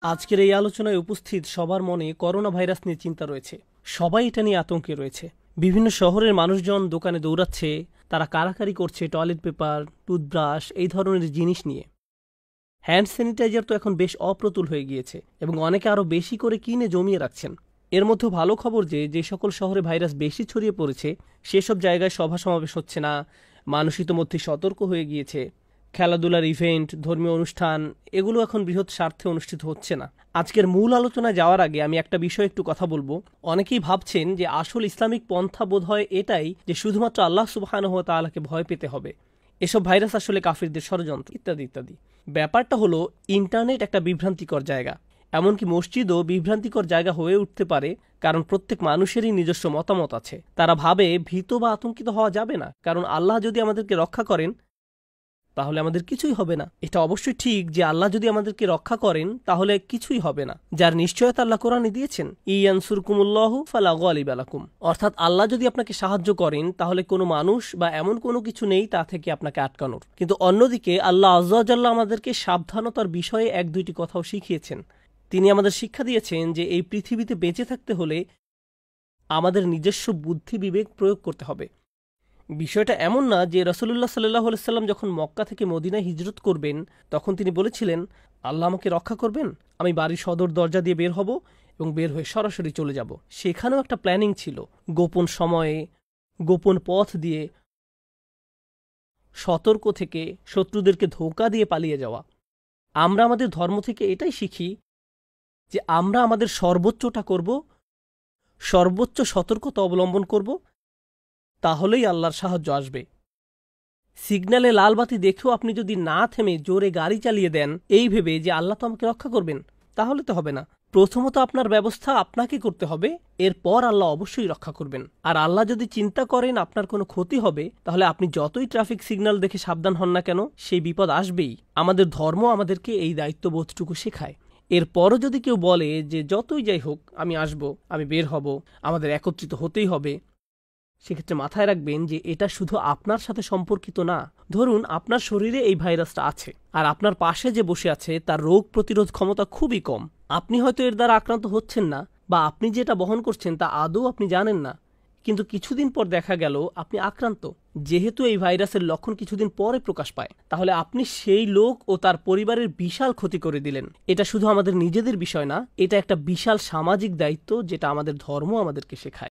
আজকের এই আলোচনায় উপস্থিত সবার মনে করোনা ভাইরাস নিয়ে চিন্তা রয়েছে। সবাই এটা নিয়ে আতঙ্কে রয়েছে। বিভিন্ন শহরের মানুষজন দোকানে দৌড়াচ্ছে, তারা কারাকারি করছে টয়লেট পেপার, টুথব্রাশ এই ধরনের জিনিস নিয়ে। হ্যান্ড স্যানিটাইজার তো এখন বেশ অপ্রতুল হয়ে গিয়েছে এবং অনেকে আরও বেশি করে কিনে জমিয়ে রাখছেন। এর মধ্যে ভালো খবর যে সকল শহরে ভাইরাস বেশি ছড়িয়ে পড়েছে সেসব জায়গায় সভা সমাবেশ হচ্ছে না, মানুষ ইতোমধ্যে সতর্ক হয়ে গিয়েছে। খেলাধুলার ইভেন্ট, ধর্মীয় অনুষ্ঠান এগুলো এখন বৃহৎ স্বার্থে অনুষ্ঠিত হচ্ছে না। আজকের মূল আলোচনায় যাওয়ার আগে আমি একটা বিষয় একটু কথা বলবো। অনেকেই ভাবছেন যে আসল ইসলামিক পন্থা বোধ হয় এটাই যে শুধুমাত্র আল্লাহ সুবহানাহু ওয়া তাআলাকে ভয় পেতে হবে, এসব ভাইরাস আসলে কাফিরদের ষড়যন্ত্র ইত্যাদি ইত্যাদি। ব্যাপারটা হলো, ইন্টারনেট একটা বিভ্রান্তিকর জায়গা। এমনকি মসজিদও বিভ্রান্তিকর জায়গা হয়ে উঠতে পারে, কারণ প্রত্যেক মানুষেরই নিজস্ব মতামত আছে। তারা ভাবে ভীত বা আতঙ্কিত হওয়া যাবে না, কারণ আল্লাহ যদি আমাদেরকে রক্ষা করেন তাহলে আমাদের কিছুই হবে না। এটা অবশ্যই ঠিক যে আল্লাহ যদি আমাদেরকে রক্ষা করেন তাহলে কিছুই হবে না, যার নিশ্চয়তা আল্লাহ কোরআনে দিয়েছেন, ইয়ানসুরকুমুল্লাহু ফালা গালিবা লাকুম। অর্থাৎ আল্লাহ যদি আপনাকে সাহায্য করেন তাহলে কোনো মানুষ বা এমন কোনো কিছু নেই তা থেকে আপনাকে আটকানোর। কিন্তু অন্যদিকে আল্লাহ আযজা ওয়া জাল্লা আমাদেরকে সাবধানতার বিষয়ে এক দুইটি কথাও শিখিয়েছেন। তিনি আমাদের শিক্ষা দিয়েছেন যে এই পৃথিবীতে বেঁচে থাকতে হলে আমাদের নিজস্ব বুদ্ধি বিবেক প্রয়োগ করতে হবে। বিষয়টা এমন না যে রাসূলুল্লাহ সাল্লাল্লাহু আলাইহি সাল্লাম যখন মক্কা থেকে মদিনায় হিজরত করবেন তখন তিনি বলেছিলেন, আল্লাহ আমাকে রক্ষা করবেন, আমি বাড়ির সদর দরজা দিয়ে বের হব এবং বের হয়ে সরাসরি চলে যাব। সেখানেও একটা প্ল্যানিং ছিল, গোপন সময়ে গোপন পথ দিয়ে সতর্ক থেকে শত্রুদেরকে ধোঁকা দিয়ে পালিয়ে যাওয়া। আমরা আমাদের ধর্ম থেকে এটাই শিখি যে আমরা আমাদের সর্বোচ্চটা করব, সর্বোচ্চ সতর্কতা অবলম্বন করব, তাহলেই আল্লাহর সাহায্য আসবে। সিগন্যালে লাল বাতি দেখেও আপনি যদি না থেমে জোরে গাড়ি চালিয়ে দেন এই ভেবে যে আল্লাহ তো আমাকে রক্ষা করবেন, তাহলে তো হবে না। প্রথমত আপনার ব্যবস্থা আপনাকে করতে হবে, এরপর আল্লাহ অবশ্যই রক্ষা করবেন। আর আল্লাহ যদি চিন্তা করেন আপনার কোনো ক্ষতি হবে, তাহলে আপনি যতই ট্রাফিক সিগন্যাল দেখে সাবধান হন না কেন, সেই বিপদ আসবেই। আমাদের ধর্ম আমাদেরকে এই দায়িত্ববোধটুকু শেখায়। এরপরও যদি কেউ বলে যে যতই যাই হোক আমি আসব, আমি বের হব, আমাদের একত্রিত হতেই হবে, সেক্ষেত্রে মাথায় রাখবেন যে এটা শুধু আপনার সাথে সম্পর্কিত না। ধরুন আপনার শরীরে এই ভাইরাসটা আছে আর আপনার পাশে যে বসে আছে তার রোগ প্রতিরোধ ক্ষমতা খুবই কম। আপনি হয়তো এর দ্বারা আক্রান্ত হচ্ছেন না, বা আপনি যেটা বহন করছেন তা আদৌ আপনি জানেন না, কিন্তু কিছুদিন পর দেখা গেল আপনি আক্রান্ত। যেহেতু এই ভাইরাসের লক্ষণ কিছুদিন পরে প্রকাশ পায়, তাহলে আপনি সেই লোক ও তার পরিবারের বিশাল ক্ষতি করে দিলেন। এটা শুধু আমাদের নিজেদের বিষয় না, এটা একটা বিশাল সামাজিক দায়িত্ব যেটা আমাদের ধর্ম আমাদেরকে শেখায়।